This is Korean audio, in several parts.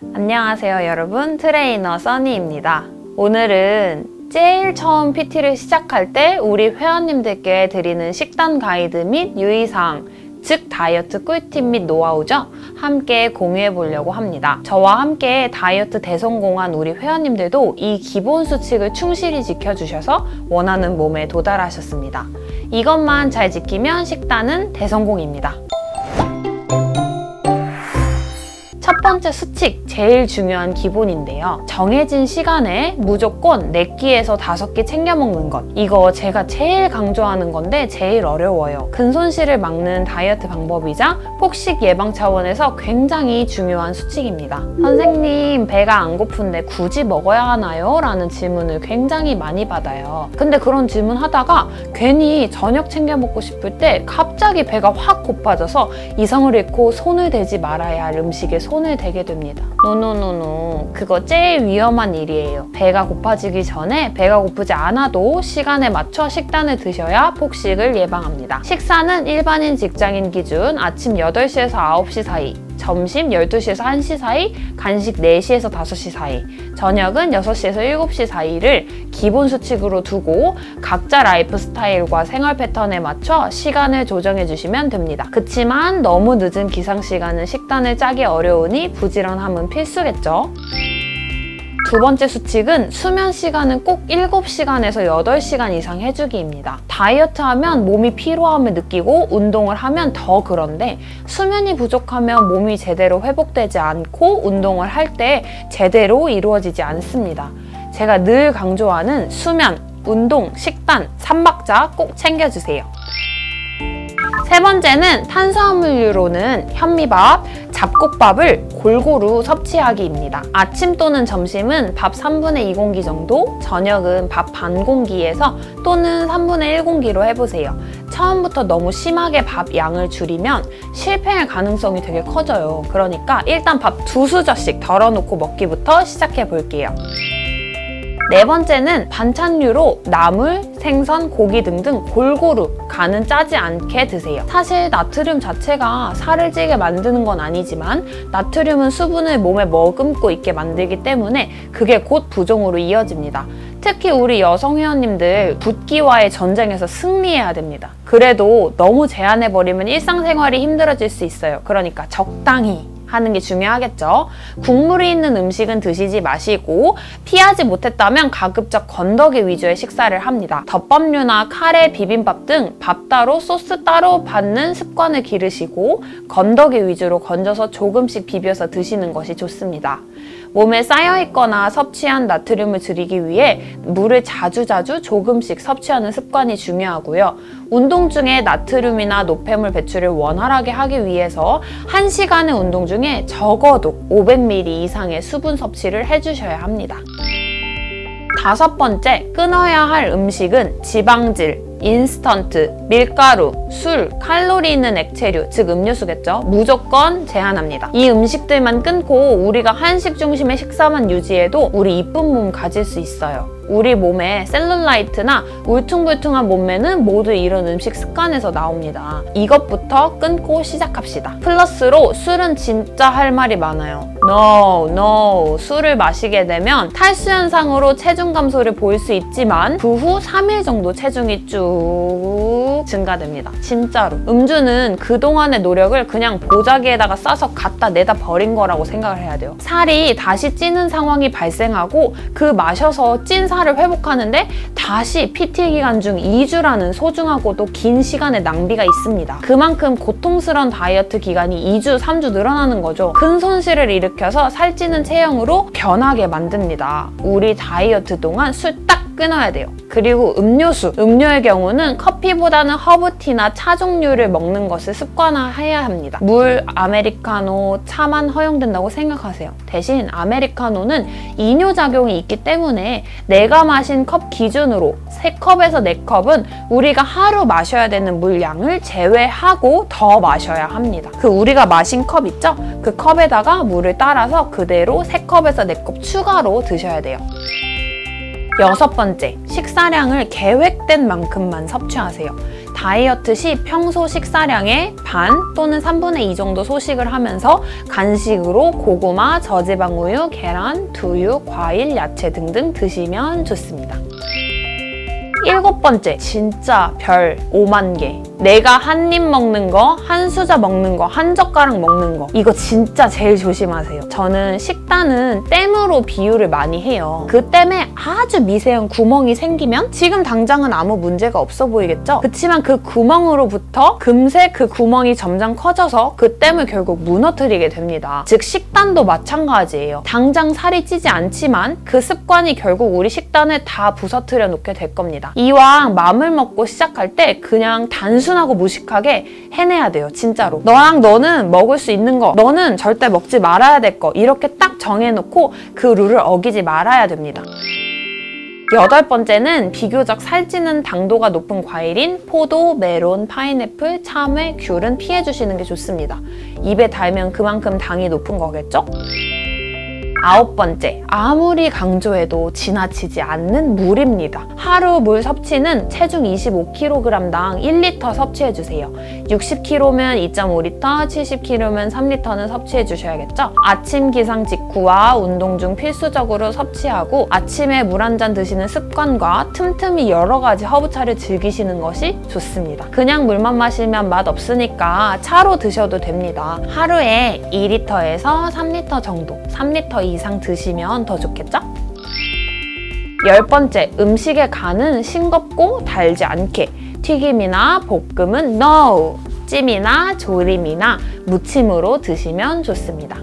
안녕하세요 여러분, 트레이너 써니입니다. 오늘은 제일 처음 PT를 시작할 때 우리 회원님들께 드리는 식단 가이드 및 유의사항, 즉 다이어트 꿀팁 및 노하우죠? 함께 공유해 보려고 합니다. 저와 함께 다이어트 대성공한 우리 회원님들도 이 기본 수칙을 충실히 지켜주셔서 원하는 몸에 도달하셨습니다. 이것만 잘 지키면 식단은 대성공입니다. 첫 번째 수칙, 제일 중요한 기본인데요. 정해진 시간에 무조건 4끼에서 5끼 챙겨 먹는 것. 이거 제가 제일 강조하는 건데 제일 어려워요. 근손실을 막는 다이어트 방법이자 폭식 예방 차원에서 굉장히 중요한 수칙입니다. 선생님, 배가 안 고픈데 굳이 먹어야 하나요? 라는 질문을 굉장히 많이 받아요. 근데 그런 질문 하다가 괜히 저녁 챙겨 먹고 싶을 때 갑자기 배가 확 고파져서 이성을 잃고 손을 대지 말아야 할 음식에 손을 대게 됩니다. 노노노노, 그거 제일 위험한 일이에요. 배가 고파지기 전에 배가 고프지 않아도 시간에 맞춰 식단을 드셔야 폭식을 예방합니다. 식사는 일반인 직장인 기준 아침 8시에서 9시 사이, 점심 12시에서 1시 사이, 간식 4시에서 5시 사이, 저녁은 6시에서 7시 사이를 기본 수칙으로 두고 각자 라이프 스타일과 생활 패턴에 맞춰 시간을 조정해 주시면 됩니다. 그치만 너무 늦은 기상시간은 식단을 짜기 어려우니 부지런함은 필수겠죠? 두 번째 수칙은 수면 시간은 꼭 7시간에서 8시간 이상 해주기입니다. 다이어트 하면 몸이 피로함을 느끼고 운동을 하면 더 그런데 수면이 부족하면 몸이 제대로 회복되지 않고 운동을 할 때 제대로 이루어지지 않습니다. 제가 늘 강조하는 수면, 운동, 식단 3박자 꼭 챙겨주세요. 세 번째는 탄수화물류로는 현미밥, 잡곡밥을 골고루 섭취하기입니다. 아침 또는 점심은 밥 3분의 2공기 정도, 저녁은 밥 반 공기에서 또는 3분의 1공기로 해보세요. 처음부터 너무 심하게 밥 양을 줄이면 실패할 가능성이 되게 커져요. 그러니까 일단 밥 2수저씩 덜어놓고 먹기부터 시작해 볼게요. 네 번째는 반찬류로 나물, 생선, 고기 등등 골고루 간은 짜지 않게 드세요. 사실 나트륨 자체가 살을 찌게 만드는 건 아니지만 나트륨은 수분을 몸에 머금고 있게 만들기 때문에 그게 곧 부종으로 이어집니다. 특히 우리 여성 회원님들 붓기와의 전쟁에서 승리해야 됩니다. 그래도 너무 제한해버리면 일상생활이 힘들어질 수 있어요. 그러니까 적당히 하는 게 중요하겠죠. 국물이 있는 음식은 드시지 마시고 피하지 못했다면 가급적 건더기 위주의 식사를 합니다. 덮밥류나 카레, 비빔밥 등 밥 따로 소스 따로 받는 습관을 기르시고 건더기 위주로 건져서 조금씩 비벼서 드시는 것이 좋습니다. 몸에 쌓여있거나 섭취한 나트륨을 줄이기 위해 물을 자주자주 조금씩 섭취하는 습관이 중요하고요. 운동 중에 나트륨이나 노폐물 배출을 원활하게 하기 위해서 1시간의 운동 중에 적어도 500ml 이상의 수분 섭취를 해주셔야 합니다. 다섯 번째, 끊어야 할 음식은 지방질, 인스턴트, 밀가루, 술, 칼로리 있는 액체류, 즉 음료수겠죠. 무조건 제한합니다. 이 음식들만 끊고 우리가 한식 중심의 식사만 유지해도 우리 이쁜 몸 가질 수 있어요. 우리 몸에 셀룰라이트나 울퉁불퉁한 몸매는 모두 이런 음식 습관에서 나옵니다. 이것부터 끊고 시작합시다. 플러스로 술은 진짜 할 말이 많아요. No. 술을 마시게 되면 탈수 현상으로 체중 감소를 보일 수 있지만 그 후 3일 정도 체중이 쭉 증가됩니다. 진짜로. 음주는 그동안의 노력을 그냥 보자기에다가 싸서 갖다 내다 버린 거라고 생각을 해야 돼요. 살이 다시 찌는 상황이 발생하고 그 마셔서 찐 살을 회복하는데 다시 PT 기간 중 2주라는 소중하고도 긴 시간의 낭비가 있습니다. 그만큼 고통스러운 다이어트 기간이 2주, 3주 늘어나는 거죠. 근 손실을 일으켜서 살찌는 체형으로 변하게 만듭니다. 우리 다이어트 동안 술 딱 끊어야 돼요. 그리고 음료수. 음료의 경우는 커피보다는 허브티나 차 종류를 먹는 것을 습관화해야 합니다. 물, 아메리카노, 차만 허용된다고 생각하세요. 대신 아메리카노는 이뇨작용이 있기 때문에 내가 마신 컵 기준으로 3컵에서 4컵은 우리가 하루 마셔야 되는 물량을 제외하고 더 마셔야 합니다. 그 우리가 마신 컵 있죠? 그 컵에다가 물을 따라서 그대로 3컵에서 4컵 추가로 드셔야 돼요. 여섯 번째, 식사량을 계획된 만큼만 섭취하세요. 다이어트 시 평소 식사량의 반 또는 3분의 2 정도 소식을 하면서 간식으로 고구마, 저지방 우유, 계란, 두유, 과일, 야채 등등 드시면 좋습니다. 7번째, 진짜 별 5만 개. 내가 한 입 먹는 거, 한 수저 먹는 거, 한 젓가락 먹는 거. 이거 진짜 제일 조심하세요. 저는 식단은 댐으로 비유를 많이 해요. 그 댐에 아주 미세한 구멍이 생기면 지금 당장은 아무 문제가 없어 보이겠죠? 그치만 그 구멍으로부터 금세 그 구멍이 점점 커져서 그 댐을 결국 무너뜨리게 됩니다. 즉 식단도 마찬가지예요. 당장 살이 찌지 않지만 그 습관이 결국 우리 식단을 다 부서뜨려 놓게 될 겁니다. 이왕 마음을 먹고 시작할 때 그냥 단순하고 무식하게 해내야 돼요. 진짜로. 너는 먹을 수 있는 거, 너는 절대 먹지 말아야 될 거, 이렇게 딱 정해놓고 그 룰을 어기지 말아야 됩니다. 8번째는 비교적 살찌는 당도가 높은 과일인 포도, 메론, 파인애플, 참외, 귤은 피해주시는 게 좋습니다. 입에 달면 그만큼 당이 높은 거겠죠? 9번째, 아무리 강조해도 지나치지 않는 물입니다. 하루 물 섭취는 체중 25kg당 1리터 섭취해주세요. 60kg면 2.5리터, 70kg면 3리터는 섭취해주셔야겠죠? 아침 기상 직후와 운동 중 필수적으로 섭취하고 아침에 물 한 잔 드시는 습관과 틈틈이 여러 가지 허브차를 즐기시는 것이 좋습니다. 그냥 물만 마시면 맛없으니까 차로 드셔도 됩니다. 하루에 2리터에서 3리터 정도, 3리터 이상 드시면 더 좋겠죠? 10번째, 음식의 간은 싱겁고 달지 않게. 튀김이나 볶음은 NO! 찜이나 조림이나 무침으로 드시면 좋습니다.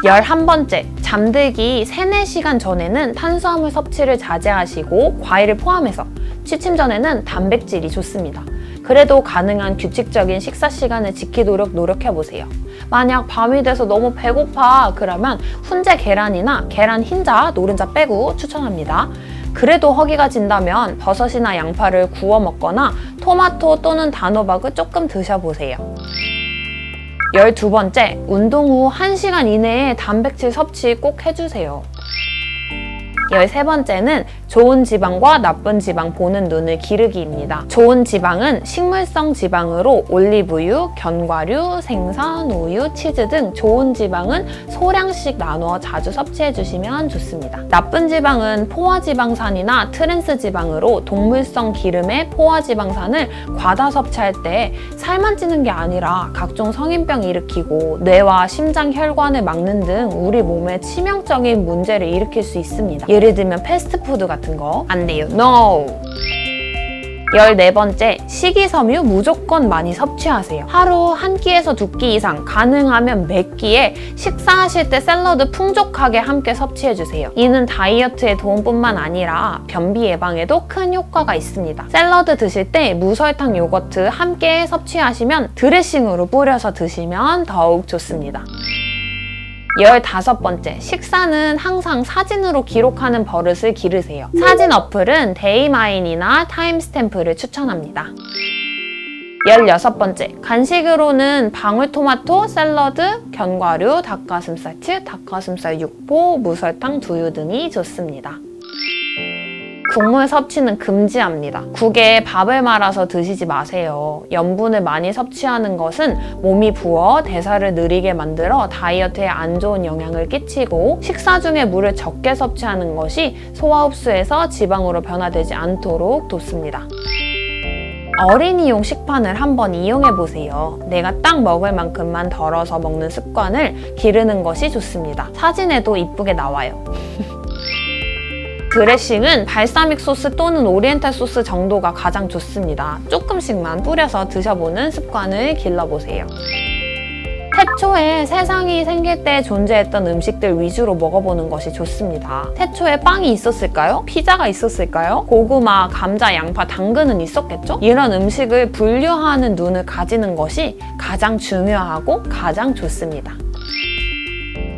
11번째, 잠들기 3-4시간 전에는 탄수화물 섭취를 자제하시고 과일을 포함해서 취침 전에는 단백질이 좋습니다. 그래도 가능한 규칙적인 식사 시간을 지키도록 노력해보세요. 만약 밤이 돼서 너무 배고파 그러면 훈제 계란이나 계란 흰자, 노른자 빼고 추천합니다. 그래도 허기가 진다면 버섯이나 양파를 구워 먹거나 토마토 또는 단호박을 조금 드셔보세요. 12번째, 운동 후 1시간 이내에 단백질 섭취 꼭 해주세요. 13번째는 좋은 지방과 나쁜 지방 보는 눈을 기르기입니다. 좋은 지방은 식물성 지방으로 올리브유, 견과류, 생선, 우유, 치즈 등 좋은 지방은 소량씩 나누어 자주 섭취해주시면 좋습니다. 나쁜 지방은 포화지방산이나 트랜스지방으로 동물성 기름의 포화지방산을 과다 섭취할 때 살만 찌는 게 아니라 각종 성인병 일으키고 뇌와 심장 혈관을 막는 등 우리 몸에 치명적인 문제를 일으킬 수 있습니다. 예를 들면 패스트푸드 같은 거 안 돼요. NO! 14번째, 식이섬유 무조건 많이 섭취하세요. 하루 1끼에서 2끼 이상, 가능하면 몇 끼에 식사하실 때 샐러드 풍족하게 함께 섭취해주세요. 이는 다이어트에 도움뿐만 아니라 변비 예방에도 큰 효과가 있습니다. 샐러드 드실 때 무설탕 요거트 함께 섭취하시면 드레싱으로 뿌려서 드시면 더욱 좋습니다. 15번째, 식사는 항상 사진으로 기록하는 버릇을 기르세요. 사진 어플은 데이마인이나 타임스탬프를 추천합니다. 16번째, 간식으로는 방울토마토, 샐러드, 견과류, 닭가슴살칩, 닭가슴살 육포, 무설탕 두유 등이 좋습니다. 국물 섭취는 금지합니다. 국에 밥을 말아서 드시지 마세요. 염분을 많이 섭취하는 것은 몸이 부어 대사를 느리게 만들어 다이어트에 안 좋은 영향을 끼치고 식사 중에 물을 적게 섭취하는 것이 소화 흡수에서 지방으로 변화되지 않도록 돕습니다. 어린이용 식판을 한번 이용해보세요. 내가 딱 먹을 만큼만 덜어서 먹는 습관을 기르는 것이 좋습니다. 사진에도 이쁘게 나와요. 드레싱은 발사믹 소스 또는 오리엔탈 소스 정도가 가장 좋습니다. 조금씩만 뿌려서 드셔보는 습관을 길러보세요. 태초에 세상이 생길 때 존재했던 음식들 위주로 먹어보는 것이 좋습니다. 태초에 빵이 있었을까요? 피자가 있었을까요? 고구마, 감자, 양파, 당근은 있었겠죠? 이런 음식을 분류하는 눈을 가지는 것이 가장 중요하고 가장 좋습니다.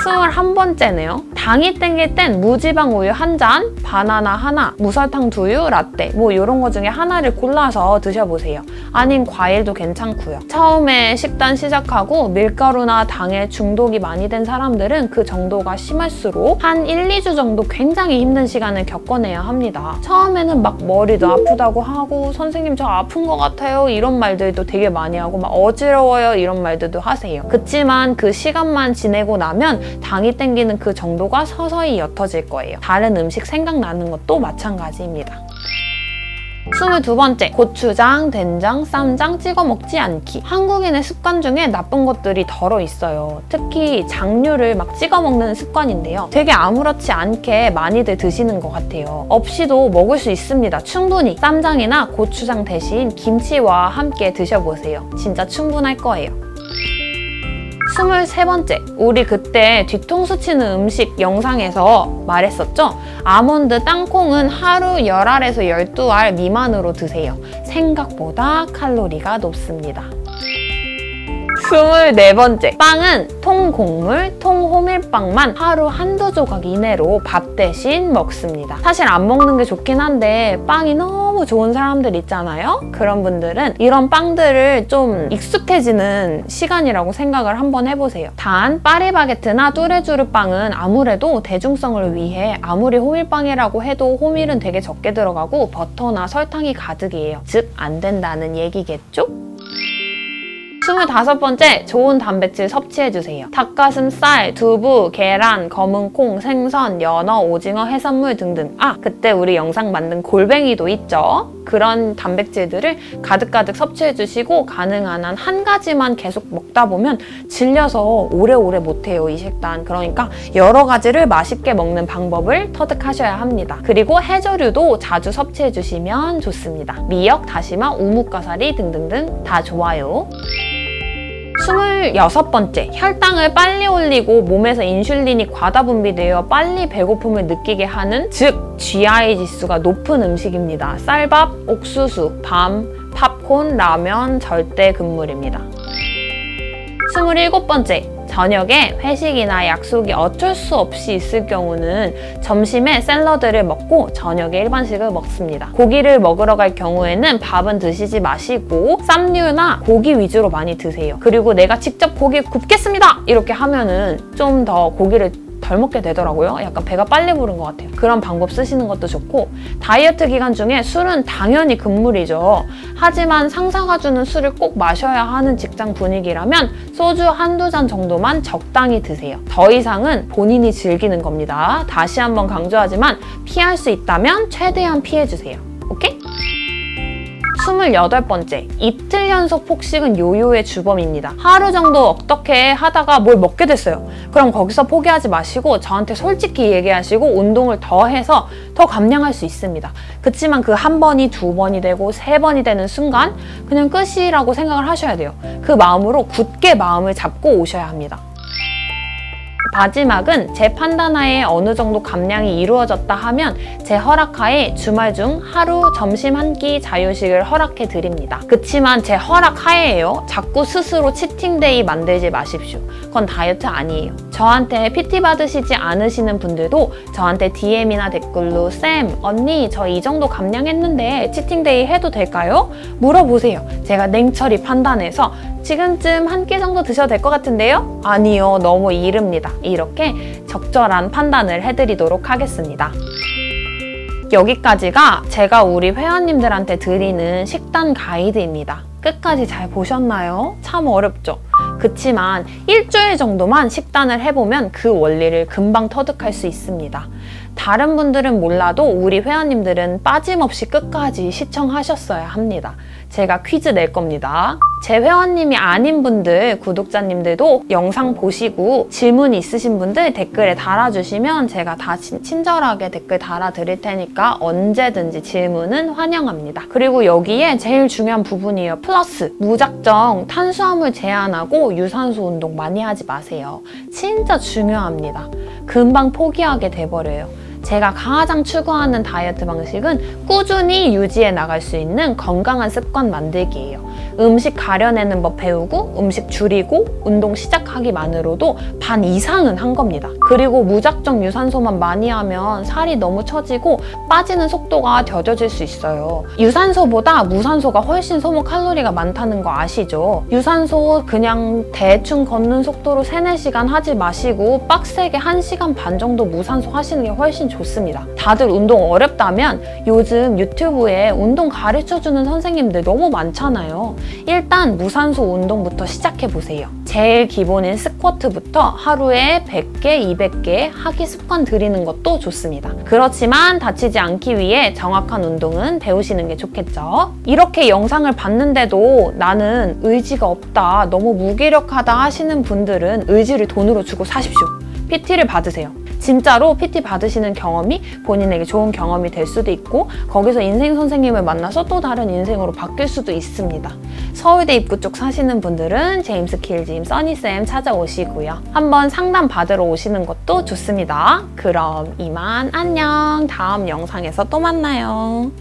21번째네요. 당이 땡길 땐 무지방 우유 한 잔, 바나나 하나, 무설탕 두유, 라떼 뭐 이런 거 중에 하나를 골라서 드셔보세요. 아닌 과일도 괜찮고요. 처음에 식단 시작하고 밀가루나 당에 중독이 많이 된 사람들은 그 정도가 심할수록 한 1, 2주 정도 굉장히 힘든 시간을 겪어내야 합니다. 처음에는 막 머리도 아프다고 하고 선생님 저 아픈 것 같아요 이런 말들도 되게 많이 하고 막 어지러워요 이런 말들도 하세요. 그치만 그 시간만 지내고 나면 당이 땡기는 그 정도가 서서히 옅어질 거예요. 다른 음식 생각나는 것도 마찬가지입니다. 22번째, 고추장, 된장, 쌈장 찍어 먹지 않기. 한국인의 습관 중에 나쁜 것들이 덜어 있어요. 특히 장류를 막 찍어 먹는 습관인데요. 되게 아무렇지 않게 많이들 드시는 것 같아요. 없이도 먹을 수 있습니다. 충분히. 쌈장이나 고추장 대신 김치와 함께 드셔보세요. 진짜 충분할 거예요. 23번째, 우리 그때 뒤통수 치는 음식 영상에서 말했었죠? 아몬드, 땅콩은 하루 10알에서 12알 미만으로 드세요. 생각보다 칼로리가 높습니다. 24번째, 빵은 통곡물, 통호밀빵만 하루 한두 조각 이내로 밥 대신 먹습니다. 사실 안 먹는 게 좋긴 한데 빵이 너무 좋은 사람들 있잖아요? 그런 분들은 이런 빵들을 좀 익숙해지는 시간이라고 생각을 한번 해보세요. 단, 파리바게트나 뚜레쥬르 빵은 아무래도 대중성을 위해 아무리 호밀빵이라고 해도 호밀은 되게 적게 들어가고 버터나 설탕이 가득이에요. 즉, 안 된다는 얘기겠죠? 25번째, 좋은 단백질 섭취해주세요. 닭가슴살, 두부, 계란, 검은 콩, 생선, 연어, 오징어, 해산물 등등. 아, 그때 우리 영상 만든 골뱅이도 있죠? 그런 단백질들을 가득가득 섭취해주시고 가능한 한 한 가지만 계속 먹다 보면 질려서 오래오래 못해요, 이 식단. 그러니까 여러 가지를 맛있게 먹는 방법을 터득하셔야 합니다. 그리고 해조류도 자주 섭취해주시면 좋습니다. 미역, 다시마, 우뭇가사리 등등등 다 좋아요. 26번째, 혈당을 빨리 올리고 몸에서 인슐린이 과다 분비되어 빨리 배고픔을 느끼게 하는, 즉 GI 지수가 높은 음식입니다. 쌀밥, 옥수수, 밤, 팝콘, 라면, 절대 금물입니다. 27번째, 저녁에 회식이나 약속이 어쩔 수 없이 있을 경우는 점심에 샐러드를 먹고 저녁에 일반식을 먹습니다. 고기를 먹으러 갈 경우에는 밥은 드시지 마시고 쌈류나 고기 위주로 많이 드세요. 그리고 내가 직접 고기 굽겠습니다! 이렇게 하면은 좀 더 고기를 덜 먹게 되더라고요. 약간 배가 빨리 부른 것 같아요. 그런 방법 쓰시는 것도 좋고, 다이어트 기간 중에 술은 당연히 금물이죠. 하지만 상사가 주는 술을 꼭 마셔야 하는 직장 분위기라면 소주 한두 잔 정도만 적당히 드세요. 더 이상은 본인이 즐기는 겁니다. 다시 한번 강조하지만 피할 수 있다면 최대한 피해주세요. 오케이? 28번째, 이틀 연속 폭식은 요요의 주범입니다. 하루 정도 어떻게 하다가 뭘 먹게 됐어요. 그럼 거기서 포기하지 마시고 저한테 솔직히 얘기하시고 운동을 더 해서 더 감량할 수 있습니다. 그치만 그 한 번이 두 번이 되고 세 번이 되는 순간 그냥 끝이라고 생각을 하셔야 돼요. 그 마음으로 굳게 마음을 잡고 오셔야 합니다. 마지막은 제 판단하에 어느 정도 감량이 이루어졌다 하면 제 허락하에 주말 중 하루 점심 한 끼 자유식을 허락해 드립니다. 그치만 제 허락하에요. 자꾸 스스로 치팅데이 만들지 마십시오. 그건 다이어트 아니에요. 저한테 PT 받으시지 않으시는 분들도 저한테 DM이나 댓글로 쌤, 언니 저 이 정도 감량했는데 치팅데이 해도 될까요? 물어보세요. 제가 냉철히 판단해서 지금쯤 한 끼 정도 드셔도 될 것 같은데요? 아니요, 너무 이릅니다. 이렇게 적절한 판단을 해드리도록 하겠습니다. 여기까지가 제가 우리 회원님들한테 드리는 식단 가이드입니다. 끝까지 잘 보셨나요? 참 어렵죠? 그치만 일주일 정도만 식단을 해보면 그 원리를 금방 터득할 수 있습니다. 다른 분들은 몰라도 우리 회원님들은 빠짐없이 끝까지 시청하셨어야 합니다. 제가 퀴즈 낼 겁니다. 제 회원님이 아닌 분들, 구독자님들도 영상 보시고 질문 있으신 분들 댓글에 달아주시면 제가 다 친절하게 댓글 달아드릴 테니까 언제든지 질문은 환영합니다. 그리고 여기에 제일 중요한 부분이에요. 플러스, 무작정 탄수화물 제한하고 유산소 운동 많이 하지 마세요. 진짜 중요합니다. 금방 포기하게 돼버려요. 제가 가장 추구하는 다이어트 방식은 꾸준히 유지해 나갈 수 있는 건강한 습관 만들기예요. 음식 가려내는 법 배우고 음식 줄이고 운동 시작하기만으로도 반 이상은 한 겁니다. 그리고 무작정 유산소만 많이 하면 살이 너무 처지고 빠지는 속도가 더뎌질 수 있어요. 유산소보다 무산소가 훨씬 소모 칼로리가 많다는 거 아시죠? 유산소 그냥 대충 걷는 속도로 3-4시간 하지 마시고 빡세게 1시간 반 정도 무산소 하시는 게 훨씬 좋습니다. 다들 운동 어렵다면 요즘 유튜브에 운동 가르쳐주는 선생님들 너무 많잖아요. 일단 무산소 운동부터 시작해보세요. 제일 기본인 스쿼트부터 하루에 100개, 200개 하기 습관 들이는 것도 좋습니다. 그렇지만 다치지 않기 위해 정확한 운동은 배우시는 게 좋겠죠. 이렇게 영상을 봤는데도 나는 의지가 없다, 너무 무기력하다 하시는 분들은 의지를 돈으로 주고 사십시오. PT를 받으세요. 진짜로 PT 받으시는 경험이 본인에게 좋은 경험이 될 수도 있고 거기서 인생 선생님을 만나서 또 다른 인생으로 바뀔 수도 있습니다. 서울대 입구 쪽 사시는 분들은 제임스 킬짐 써니쌤 찾아오시고요. 한번 상담 받으러 오시는 것도 좋습니다. 그럼 이만 안녕. 다음 영상에서 또 만나요.